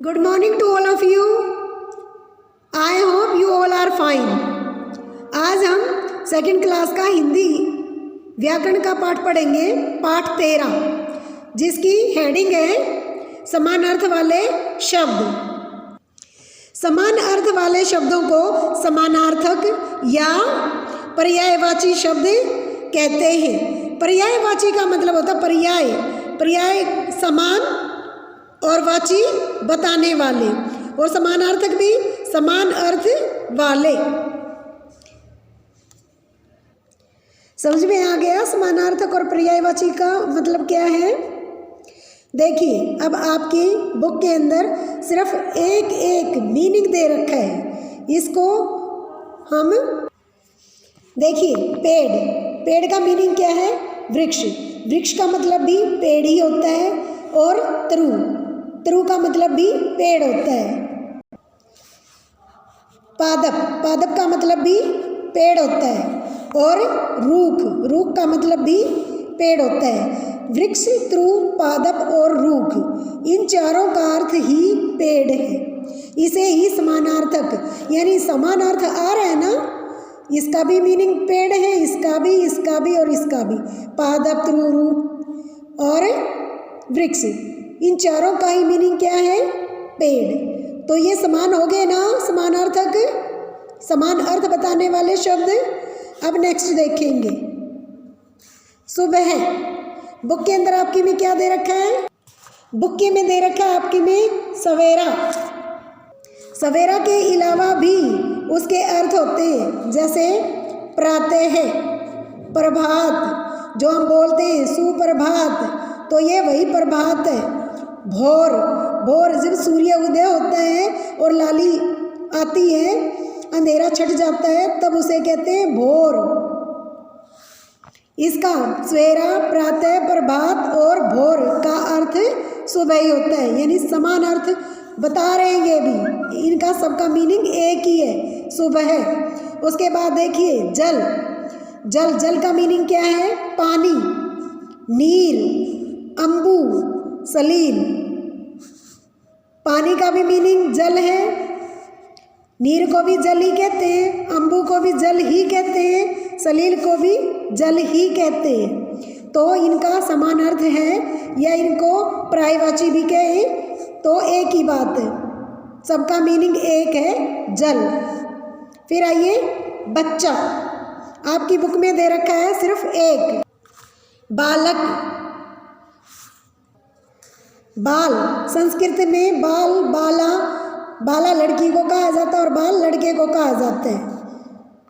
Good morning to all of you. I hope you all are fine. आज हम second class का हिंदी व्याकरण का पाठ पढ़ेंगे, पाठ 13, जिसकी हेडिंग है समान अर्थ वाले शब्द। समान अर्थ वाले शब्दों को समानार्थक या पर्यायवाची शब्द कहते हैं। पर्यायवाची का मतलब होता है पर्याय, पर्याय समान और वाची बताने वाले, और समानार्थक भी समान अर्थ वाले। समझ में आ गया समानार्थक और पर्यायवाची का मतलब क्या है? देखिए, अब आपकी बुक के अंदर सिर्फ एक एक मीनिंग दे रखा है। इसको हम देखिए, पेड़ का मीनिंग क्या है? वृक्ष। वृक्ष का मतलब भी पेड़ ही होता है, और तरु का मतलब भी पेड़ होता है। पादप का मतलब भी पेड़ होता है, और रूख का मतलब भी पेड़ होता है। वृक्ष, तरु, पादप और रूख, इन चारों का अर्थ ही पेड़ है। इसे ही समानार्थक यानी समानार्थ आ रहा है ना, इसका भी मीनिंग पेड़ है, इसका भी और इसका भी। पादप, तरु, रूख और वृक्ष, इन चारों का ही मीनिंग क्या है? पेड़। तो ये समान हो गए ना, समानार्थक, समान अर्थ बताने वाले शब्द। अब नेक्स्ट देखेंगे, सुबह। बुक के अंदर आपकी में क्या दे रखा है? बुक के में दे रखा है आपकी में सवेरा। सवेरा के अलावा भी उसके अर्थ होते हैं, जैसे प्रातः, प्रभात, जो हम बोलते हैं सुप्रभात, तो ये वही प्रभात है। भोर जब सूर्य उदय होता है और लाली आती है, अंधेरा छट जाता है, तब उसे कहते हैं भोर। इसका सवेरा, प्रातः, प्रभात और भोर का अर्थ सुबह ही होता है, यानी समान अर्थ बता रहे हैं। ये भी इनका सबका मीनिंग एक ही है, सुबह। उसके बाद देखिए, जल का मीनिंग क्या है? पानी। नीर, अम्बू, सलील, पानी का भी मीनिंग जल है। नीर को भी जल ही कहते हैं, अम्बू को भी जल ही कहते हैं, सलील को भी जल ही कहते हैं। तो इनका समान अर्थ है, या इनको पर्यायवाची भी कहें तो एक ही बात है, सबका मीनिंग एक है, जल। फिर आइए, बच्चा। आपकी बुक में दे रखा है सिर्फ एक, बालक। बाल, संस्कृत में बाला लड़की को कहा जाता है और बाल लड़के को कहा जाता है।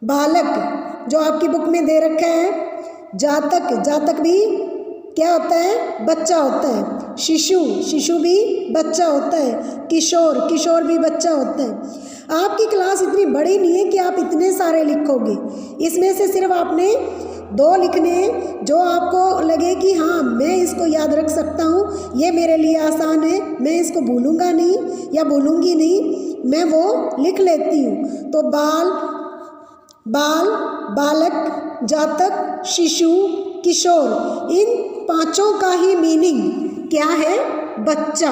बालक जो आपकी बुक में दे रखा है। जातक भी क्या होता है? बच्चा होता है। शिशु भी बच्चा होता है। किशोर भी बच्चा होता है। आपकी क्लास इतनी बड़ी नहीं है कि आप इतने सारे लिखोगे, इसमें से सिर्फ आपने 2 लिखने, जो आपको लगे कि हाँ मैं इसको याद रख सकता हूँ, ये मेरे लिए आसान है, मैं इसको भूलूंगा नहीं या भूलूंगी नहीं, मैं वो लिख लेती हूँ। तो बालक, जातक, शिशु, किशोर, इन 5 का ही मीनिंग क्या है? बच्चा।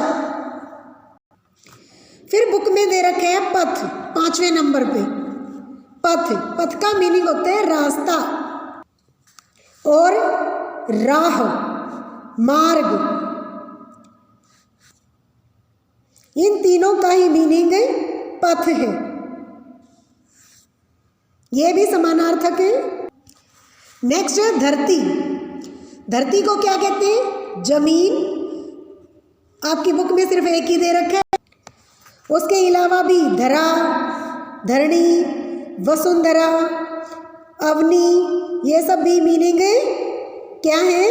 फिर बुक में दे रखे हैं पथ, 5वें नंबर पे। पथ का मीनिंग होता है रास्ता, और राह, मार्ग, इन तीनों का ही मीनिंग पथ है। ये भी समानार्थक है। नेक्स्ट है धरती। धरती को क्या कहते हैं? जमीन। आपकी बुक में सिर्फ एक ही दे रखा है, उसके अलावा भी धरा, धरणी, वसुंधरा, अवनी, ये सब भी मीनिंग क्या है?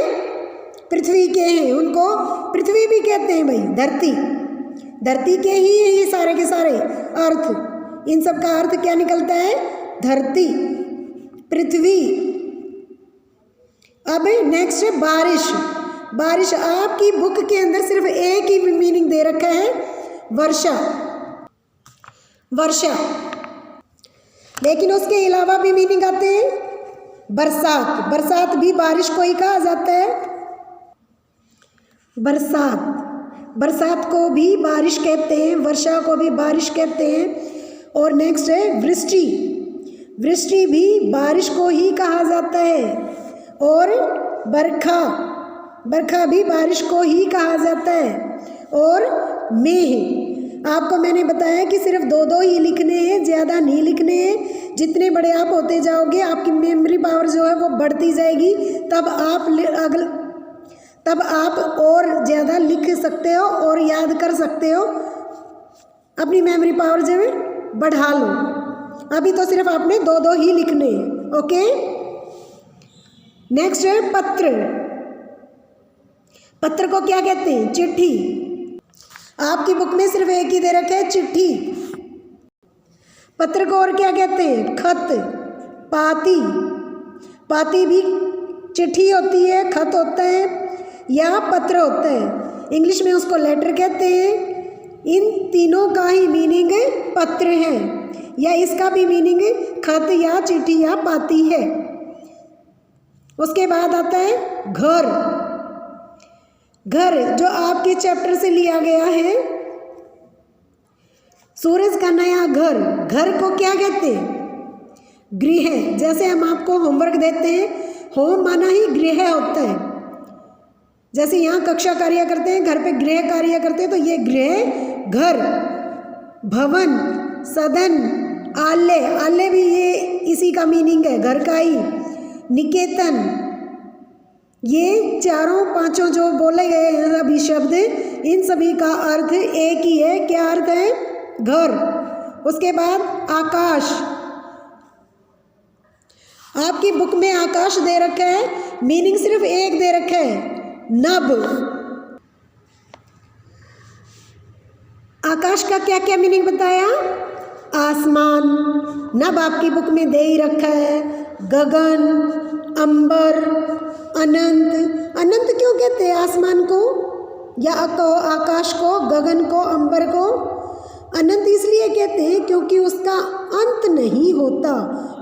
पृथ्वी के हैं, उनको पृथ्वी भी कहते हैं भाई। धरती के ही ये सारे के सारे अर्थ, इन सब का अर्थ क्या निकलता है? धरती, पृथ्वी। अब नेक्स्ट है बारिश। आपकी बुक के अंदर सिर्फ एक ही मीनिंग दे रखा है, वर्षा, लेकिन उसके अलावा भी मीनिंग आते हैं। बरसात भी बारिश को ही कहा जाता है। बरसात को भी बारिश कहते हैं, वर्षा को भी बारिश कहते हैं। और नेक्स्ट है वृष्टि। वृष्टि भी बारिश को ही कहा जाता है। और बरखा, बरखा भी बारिश को ही कहा जाता है। और मेह, आपको मैंने बताया कि सिर्फ दो दो ही लिखने हैं, ज़्यादा नहीं लिखने हैं। जितने बड़े आप होते जाओगे आपकी मेमोरी पावर जो है वो बढ़ती जाएगी, तब आप और ज़्यादा लिख सकते हो और याद कर सकते हो। अपनी मेमोरी पावर जो है बढ़ा लो। अभी तो सिर्फ आपने दो दो ही लिखने हैं। ओके, नेक्स्ट है पत्र। पत्र को क्या कहते हैं? चिट्ठी। आपकी बुक में सिर्फ एक ही दे रखा है, चिट्ठी। पत्र को और क्या कहते हैं? खत, पाती। पाती भी चिट्ठी होती है, खत होता है या पत्र होता है। इंग्लिश में उसको लेटर कहते हैं। इन तीनों का ही मीनिंग पत्र है, या इसका भी मीनिंग खत या चिट्ठी या पाती है। उसके बाद आता है घर। घर जो आपके चैप्टर से लिया गया है, सूरज का नया घर। घर को क्या कहते हैं? गृह। जैसे हम आपको होमवर्क देते हैं, होम माना ही गृह होता है। जैसे यहाँ कक्षा कार्य करते हैं, घर पे गृह कार्य करते हैं, तो ये गृह, घर, भवन, सदन, आलय। आलय भी ये इसी का मीनिंग है, घर का ही। निकेतन, ये चारों पांचों जो बोले गए हैं सभी शब्द, इन सभी का अर्थ एक ही है। क्या अर्थ है? घर। उसके बाद आकाश। आपकी बुक में आकाश दे रखा है, मीनिंग सिर्फ एक दे रखा है, नभ। आकाश का क्या क्या मीनिंग बताया? आसमान। नभ आपकी बुक में दे ही रखा है, गगन, अंबर, अनंत। अनंत क्यों कहते हैं आसमान को या आकाश को, गगन को, अंबर को? अनंत इसलिए कहते हैं क्योंकि उसका अंत नहीं होता।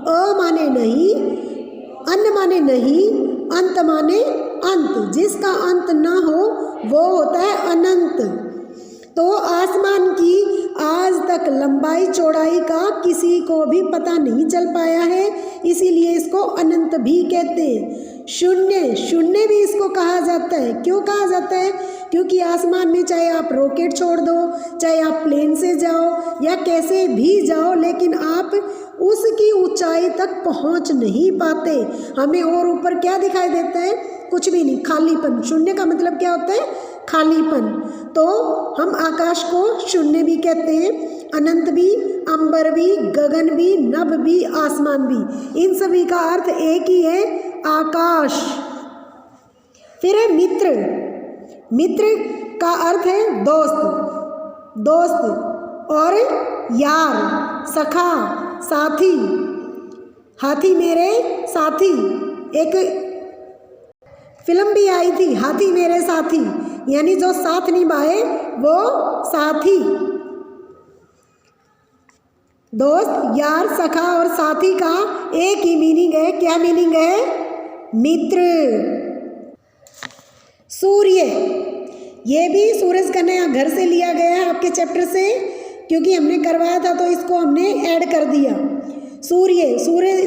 अ माने नहीं, अन्न माने नहीं, अंत माने अंत। जिसका अंत ना हो वो होता है अनंत। तो आसमान की आज तक लंबाई चौड़ाई का किसी को भी पता नहीं चल पाया है, इसीलिए इसको अनंत भी कहते हैं। शून्य, शून्य भी इसको कहा जाता है। क्यों कहा जाता है? क्योंकि आसमान में चाहे आप रॉकेट छोड़ दो, चाहे आप प्लेन से जाओ या कैसे भी जाओ, लेकिन आप उसकी ऊंचाई तक पहुंच नहीं पाते। हमें और ऊपर क्या दिखाई देता है? कुछ भी नहीं, खालीपन। शून्य का मतलब क्या होता है? खालीपन। तो हम आकाश को शून्य भी कहते हैं, अनंत भी, अंबर भी, गगन भी, नभ भी, आसमान भी। इन सभी का अर्थ एक ही है, आकाश। फिर है मित्र। मित्र का अर्थ है दोस्त। दोस्त और यार, सखा, साथी। हाथी मेरे साथी, एक फिल्म भी आई थी, हाथी मेरे साथी, यानी जो साथ निभाए वो साथी। दोस्त, यार, सखा और साथी का एक ही मीनिंग है। क्या मीनिंग है? मित्र। सूर्य, ये भी सूरज का नया घर से लिया गया है आपके चैप्टर से, क्योंकि हमने करवाया था तो इसको हमने ऐड कर दिया। सूर्य,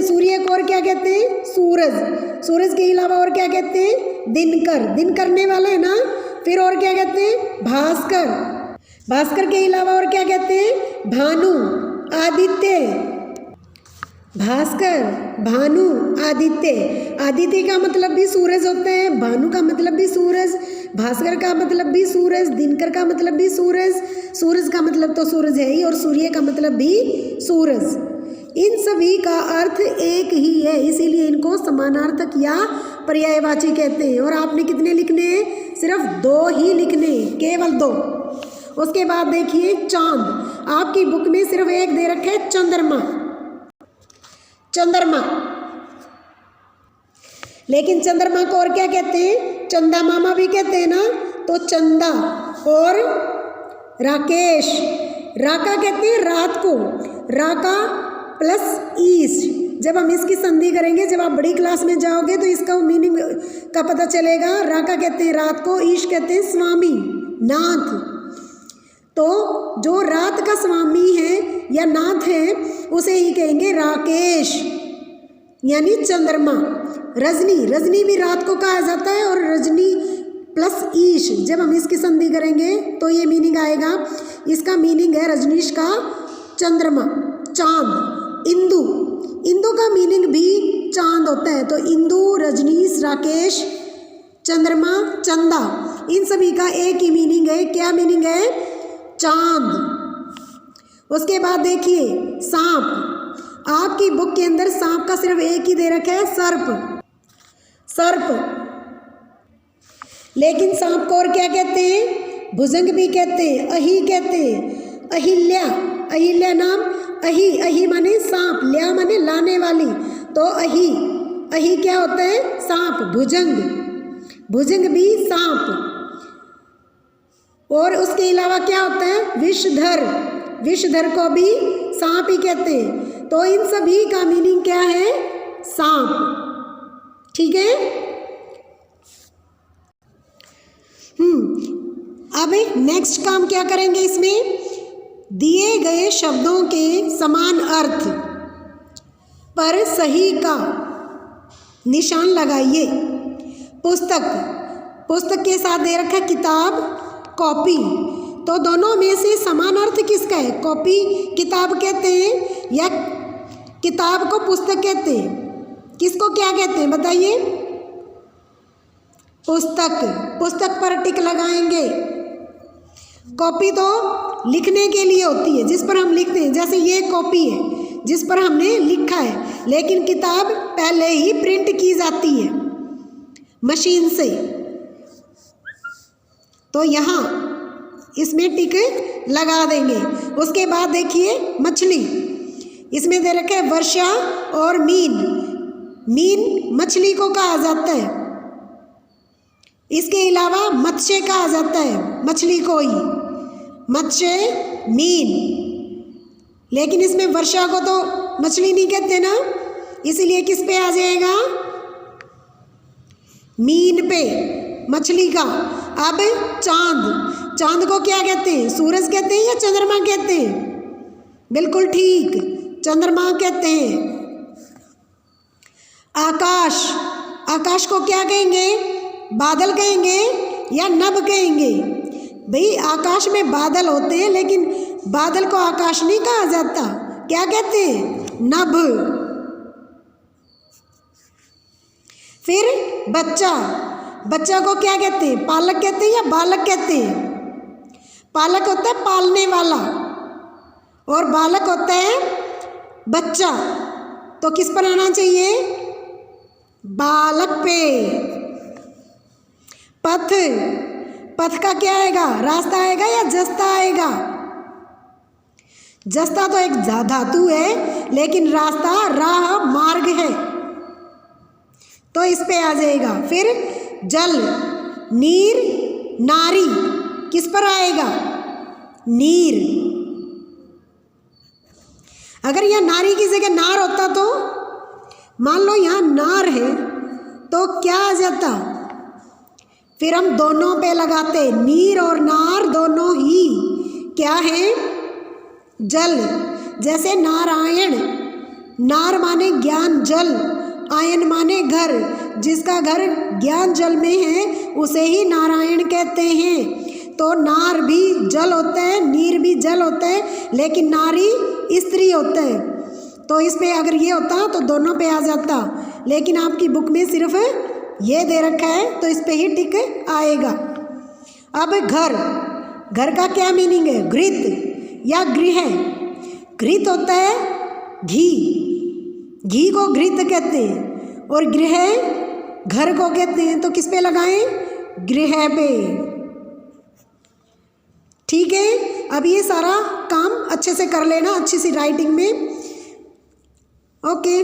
सूर्य को और क्या कहते हैं? सूरज। सूरज के अलावा और क्या कहते हैं? दिनकर। दिन करने वाले है ना। फिर और क्या कहते हैं? भास्कर। भास्कर के अलावा और क्या कहते हैं? भानु, आदित्य। भास्कर, भानु, आदित्य। आदित्य का मतलब भी सूरज होता है, भानु का मतलब भी सूरज, भास्कर का मतलब भी सूरज, दिनकर का मतलब भी सूरज। सूरज का मतलब तो सूरज है ही, और सूर्य का मतलब भी सूरज। इन सभी का अर्थ एक ही है, इसीलिए इनको समानार्थक या पर्यायवाची कहते हैं। और आपने कितने लिखने हैं? सिर्फ दो ही लिखने हैं, केवल दो। उसके बाद देखिए चांद। आपकी बुक में सिर्फ एक दे रखा है, चंद्रमा। चंद्रमा, लेकिन चंद्रमा को और क्या कहते हैं? चंदा मामा भी कहते हैं ना। तो चंदा और राकेश। राका कहते हैं रात को, राका प्लस ईस्ट। जब हम इसकी संधि करेंगे, जब आप बड़ी क्लास में जाओगे तो इसका मीनिंग का पता चलेगा। राका कहते हैं रात को, ईस्ट कहते हैं स्वामी, नाथ। तो जो रात का स्वामी है या नाथ है उसे ही कहेंगे राकेश यानी चंद्रमा। रजनी, रजनी भी रात को कहा जाता है और रजनी प्लस ईश जब हम इसकी संधि करेंगे तो ये मीनिंग आएगा। इसका मीनिंग है रजनीश का चंद्रमा, चांद। इंदु, इंदु का मीनिंग भी चांद होता है। तो इंदु, रजनीश, राकेश, चंद्रमा, चंदा, इन सभी का एक ही मीनिंग है। क्या मीनिंग है? चांद। उसके बाद देखिए सांप। आपकी बुक के अंदर सांप का सिर्फ एक ही दे रखा है, सर्प, सर्प। लेकिन सांप को और क्या कहते हैं? भुजंग भी कहते हैं, अही कहते हैं, अहिल्या, अहिल्या नाम, अही, अही माने सांप, ल्या माने लाने वाली, तो अही, अही क्या होता है? सांप, भुजंग, भुजंग भी सांप। और उसके अलावा क्या होता है? विषधर, विषधर को भी सांप ही कहते हैं। तो इन सभी का मीनिंग क्या है? सांप। ठीक है। अब नेक्स्ट काम क्या करेंगे? इसमें दिए गए शब्दों के समान अर्थ पर सही का निशान लगाइए। पुस्तक, पुस्तक के साथ दे रखा है किताब, कॉपी। तो दोनों में से समान अर्थ किसका है? कॉपी किताब कहते हैं या किताब को पुस्तक कहते हैं? किसको क्या कहते हैं बताइए? पुस्तक, पुस्तक पर टिक लगाएंगे। कॉपी तो लिखने के लिए होती है, जिस पर हम लिखते हैं, जैसे ये कॉपी है जिस पर हमने लिखा है। लेकिन किताब पहले ही प्रिंट की जाती है मशीन से। तो यहाँ इसमें टिक लगा देंगे। उसके बाद देखिए मछली, इसमें दे रखा है वर्षा और मीन। मीन मछली को कहा जाता है। इसके अलावा मत्स्य कहा जाता है मछली को ही, मत्स्य, मीन। लेकिन इसमें वर्षा को तो मछली नहीं कहते ना, इसीलिए किस पे आ जाएगा? मीन पे, मछली का। अब चांद, चांद को क्या कहते हैं? सूरज कहते हैं या चंद्रमा कहते हैं? बिल्कुल ठीक, चंद्रमा कहते हैं। आकाश, आकाश को क्या कहेंगे? बादल कहेंगे या नभ कहेंगे? भाई आकाश में बादल होते हैं लेकिन बादल को आकाश नहीं कहा जाता, क्या कहते हैं? नभ। फिर बच्चा, बच्चा को क्या कहते हैं? पालक कहते हैं या बालक कहते हैं? पालक होता है पालने वाला और बालक होता है बच्चा। तो किस पर आना चाहिए? बालक पे। पथ, पथ का क्या आएगा? रास्ता आएगा या जस्ता आएगा? जस्ता तो एक धातु है लेकिन रास्ता, राह, मार्ग है, तो इस पे आ जाएगा। फिर जल, नीर, नारी, किस पर आएगा? नीर। अगर यह नारी की जगह नार होता तो मान लो यहाँ नार है तो क्या आ जाता? फिर हम दोनों पे लगाते, नीर और नार दोनों ही क्या है? जल। जैसे नारायण, नार माने ज्ञान जल, आयन माने घर, जिसका घर ज्ञान जल में है उसे ही नारायण कहते हैं। तो नार भी जल होता है, नीर भी जल होता है, लेकिन नारी स्त्री होता है। तो इस पे अगर ये होता तो दोनों पे आ जाता, लेकिन आपकी बुक में सिर्फ ये दे रखा है तो इस पे ही टिक आएगा। अब घर, घर का क्या मीनिंग है? घृत या गृह। घृत होता है घी, घी को घृत कहते हैं, और गृह घर को कहते हैं। तो किस पे लगाएं? गृह पे। ठीक है। अब ये सारा काम अच्छे से कर लेना, अच्छी सी राइटिंग में। ओके।